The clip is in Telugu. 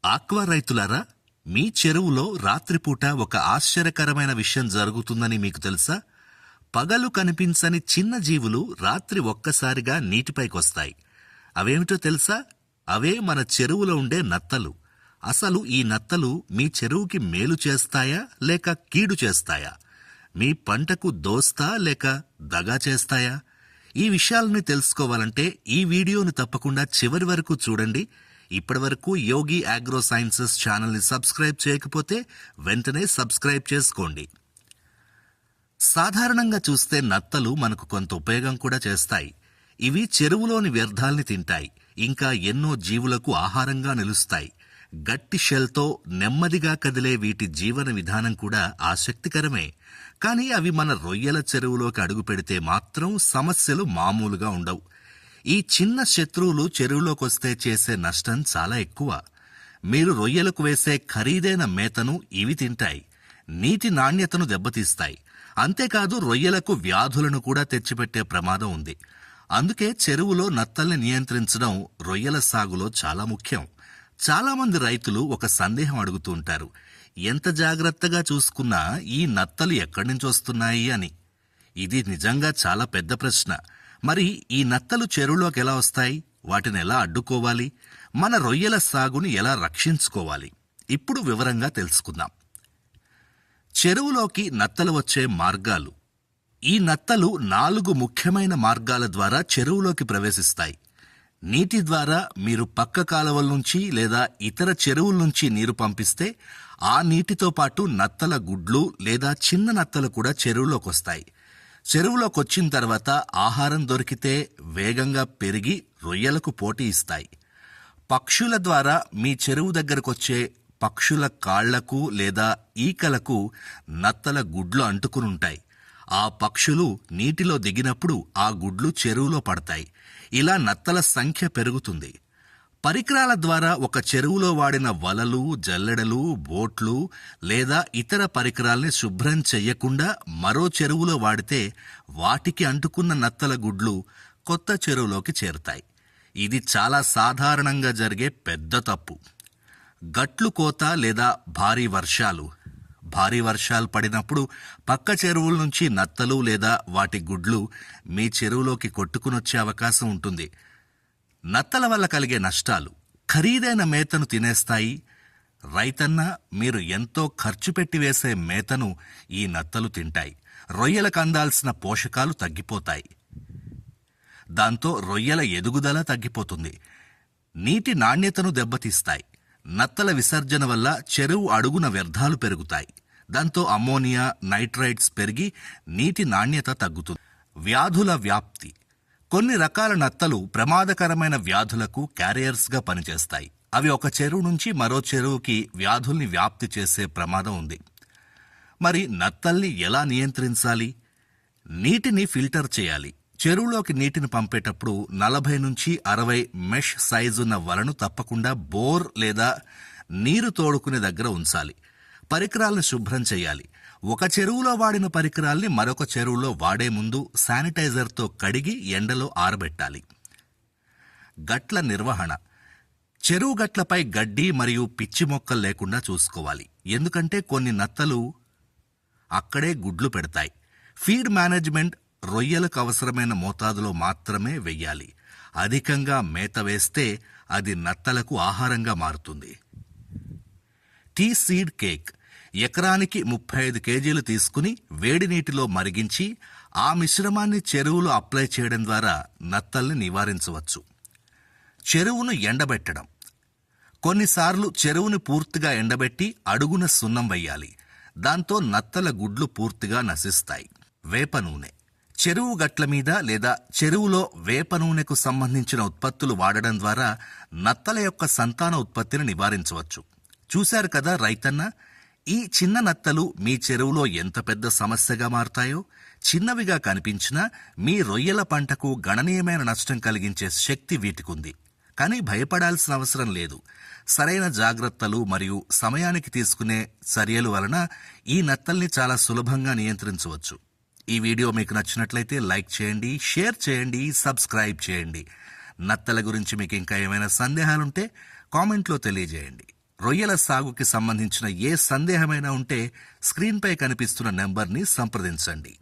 ఆక్వా రైతులారా, మీ చెరువులో రాత్రిపూట ఒక ఆశ్చర్యకరమైన విషయం జరుగుతుందని మీకు తెలుసా? పగలు కనిపించని చిన్న జీవులు రాత్రి ఒక్కసారిగా నీటిపైకొస్తాయి. అవేమిటో తెలుసా? అవే మన చెరువులో ఉండే నత్తలు. అసలు ఈ నత్తలు మీ చెరువుకి మేలు చేస్తాయా లేక కీడు చేస్తాయా? మీ పంటకు దోస్తా లేక దగా చేస్తాయా? ఈ విషయాలని తెలుసుకోవాలంటే ఈ వీడియోని తప్పకుండా చివరి వరకు చూడండి. ఇప్పటివరకు యోగి అగ్రో సైన్సెస్ ఛానల్ని సబ్స్క్రైబ్ చేయకపోతే వెంటనే సబ్స్క్రైబ్ చేసుకోండి. సాధారణంగా చూస్తే నత్తలు మనకు కొంత ఉపయోగం కూడా చేస్తాయి. ఇవి చెరువులోని వ్యర్థాల్ని తింటాయి, ఇంకా ఎన్నో జీవులకు ఆహారంగా నిలుస్తాయి. గట్టి షెల్తో నెమ్మదిగా కదిలే వీటి జీవన విధానం కూడా ఆసక్తికరమే. కానీ అవి మన రొయ్యల చెరువులోకి అడుగు పెడితే మాత్రం సమస్యలు మామూలుగా ఉండవు. ఈ చిన్న శత్రువులు చెరువులోకొస్తే చేసే నష్టం చాలా ఎక్కువ. మీరు రొయ్యలకు వేసే ఖరీదైన మేతను ఇవి తింటాయి, నీటి నాణ్యతను దెబ్బతీస్తాయి. అంతేకాదు రొయ్యలకు వ్యాధులను కూడా తెచ్చిపెట్టే ప్రమాదం ఉంది. అందుకే చెరువులో నత్తల్ని నియంత్రించడం రొయ్యల సాగులో చాలా ముఖ్యం. చాలామంది రైతులు ఒక సందేహం అడుగుతూ ఉంటారు: ఎంత జాగ్రత్తగా చూసుకున్నా ఈ నత్తలు ఎక్కడి నుంచి వస్తున్నాయి అని. ఇది నిజంగా చాలా పెద్ద ప్రశ్న. మరి ఈ నత్తలు చెరువులోకి ఎలా వస్తాయి? వాటిని ఎలా అడ్డుకోవాలి? మన రొయ్యల సాగుని ఎలా రక్షించుకోవాలి? ఇప్పుడు వివరంగా తెలుసుకుందాం. చెరువులోకి నత్తలు వచ్చే మార్గాలు. ఈ నత్తలు 4 ముఖ్యమైన మార్గాల ద్వారా చెరువులోకి ప్రవేశిస్తాయి. నీటి ద్వారా మీరు పక్క కాలువల నుంచి లేదా ఇతర చెరువుల నుంచి నీరు పంపిస్తే ఆ నీటితో పాటు నత్తల గుడ్లు లేదా చిన్న నత్తలు కూడా చెరువులోకి వస్తాయి. చెరువులోకొచ్చిన తర్వాత ఆహారం దొరికితే వేగంగా పెరిగి రొయ్యలకు పోటీ ఇస్తాయి. పక్షుల ద్వారా మీ చెరువు దగ్గరకొచ్చే పక్షుల కాళ్లకు లేదా ఈకలకు నత్తల గుడ్లు అంటుకునుంటాయి. ఆ పక్షులు నీటిలో దిగినప్పుడు ఆ గుడ్లు చెరువులో పడతాయి. ఇలా నత్తల సంఖ్య పెరుగుతుంది. పరికరాల ద్వారా ఒక చెరువులో వాడిన వలలు, జల్లెడలు, బోట్లు లేదా ఇతర పరికరాల్ని శుభ్రం చెయ్యకుండా మరో చెరువులో వాడితే వాటికి అంటుకున్న నత్తల గుడ్లు కొత్త చెరువులోకి చేరుతాయి. ఇది చాలా సాధారణంగా జరిగే పెద్ద తప్పు. గట్లు కోత లేదా భారీ వర్షాలు పడినప్పుడు పక్క చెరువుల నుంచి నత్తలు లేదా వాటి గుడ్లు మీ చెరువులోకి కొట్టుకునొచ్చే అవకాశం ఉంటుంది. నత్తల వల్ల కలిగే నష్టాలు: ఖరీదైన మేతను తినేస్తాయి. రైతన్న, మీరు ఎంతో ఖర్చు పెట్టి వేసే మేతను ఈ నత్తలు తింటాయి. రొయ్యలకు అందాల్సిన పోషకాలు తగ్గిపోతాయి. దాంతో రొయ్యల ఎదుగుదల తగ్గిపోతుంది. నీటి నాణ్యతను దెబ్బతీస్తాయి. నత్తల విసర్జన వల్ల చెరువు అడుగున వ్యర్థాలు పెరుగుతాయి. దాంతో అమ్మోనియా, నైట్రైట్స్ పెరిగి నీటి నాణ్యత తగ్గుతుంది. వ్యాధుల వ్యాప్తి. కొన్ని రకాల నత్తలు ప్రమాదకరమైన వ్యాధులకు క్యారియర్స్గా పనిచేస్తాయి. అవి ఒక చెరువు నుంచి మరో చెరువుకి వ్యాధుల్ని వ్యాప్తి చేసే ప్రమాదం ఉంది. మరి నత్తల్ని ఎలా నియంత్రించాలి? నీటిని ఫిల్టర్ చేయాలి. చెరువులోకి నీటిని పంపేటప్పుడు 40 నుంచి 60 మెష్ సైజున్న వలను తప్పకుండా బోర్ లేదా నీరు తోడుకునే దగ్గర ఉంచాలి. పరికరాలను శుభ్రం చేయాలి. ఒక చెరువులో వాడిన పరికరాల్ని మరొక చెరువులో వాడే ముందు శానిటైజర్తో కడిగి ఎండలో ఆరబెట్టాలి. గట్ల నిర్వహణ. చెరువు గట్లపై గడ్డి మరియు పిచ్చి మొక్కలు లేకుండా చూసుకోవాలి. ఎందుకంటే కొన్ని నత్తలు అక్కడే గుడ్లు పెడతాయి. Feed management. రొయ్యలకు అవసరమైన మోతాదులో మాత్రమే వెయ్యాలి. అధికంగా మేత వేస్తే అది నత్తలకు ఆహారంగా మారుతుంది. Tea seed cake. ఎకరానికి 35 కేజీలు తీసుకుని వేడి నీటిలో మరిగించి ఆ మిశ్రమాన్ని చెరువులో అప్లై చేయడం ద్వారా నత్తల్ని నివారించవచ్చు. చెరువును ఎండబెట్టడం. కొన్నిసార్లు చెరువుని పూర్తిగా ఎండబెట్టి అడుగున సున్నం వెయ్యాలి. దాంతో నత్తల గుడ్లు పూర్తిగా నశిస్తాయి. వేప నూనె. చెరువు గట్ల మీద లేదా చెరువులో వేప నూనెకు సంబంధించిన ఉత్పత్తులు వాడడం ద్వారా నత్తల యొక్క సంతాన ఉత్పత్తిని నివారించవచ్చు. చూశారు కదా రైతన్న, ఈ చిన్న నత్తలు మీ చెరువులో ఎంత పెద్ద సమస్యగా మారుతాయో. చిన్నవిగా కనిపించినా మీ రొయ్యల పంటకు గణనీయమైన నష్టం కలిగించే శక్తి వీటికుంది. కానీ భయపడాల్సిన అవసరం లేదు. సరైన జాగ్రత్తలు మరియు సమయానికి తీసుకునే చర్యల వలన ఈ నత్తల్ని చాలా సులభంగా నియంత్రించవచ్చు. ఈ వీడియో మీకు నచ్చినట్లయితే లైక్ చేయండి, షేర్ చేయండి, సబ్స్క్రైబ్ చేయండి. నత్తల గురించి మీకు ఇంకా ఏమైనా సందేహాలుంటే కామెంట్లో తెలియజేయండి. రొయ్యల సాగుకి సంబంధించిన ఏ సందేహమైనా ఉంటే స్క్రీన్పై కనిపిస్తున్న నెంబర్ని సంప్రదించండి.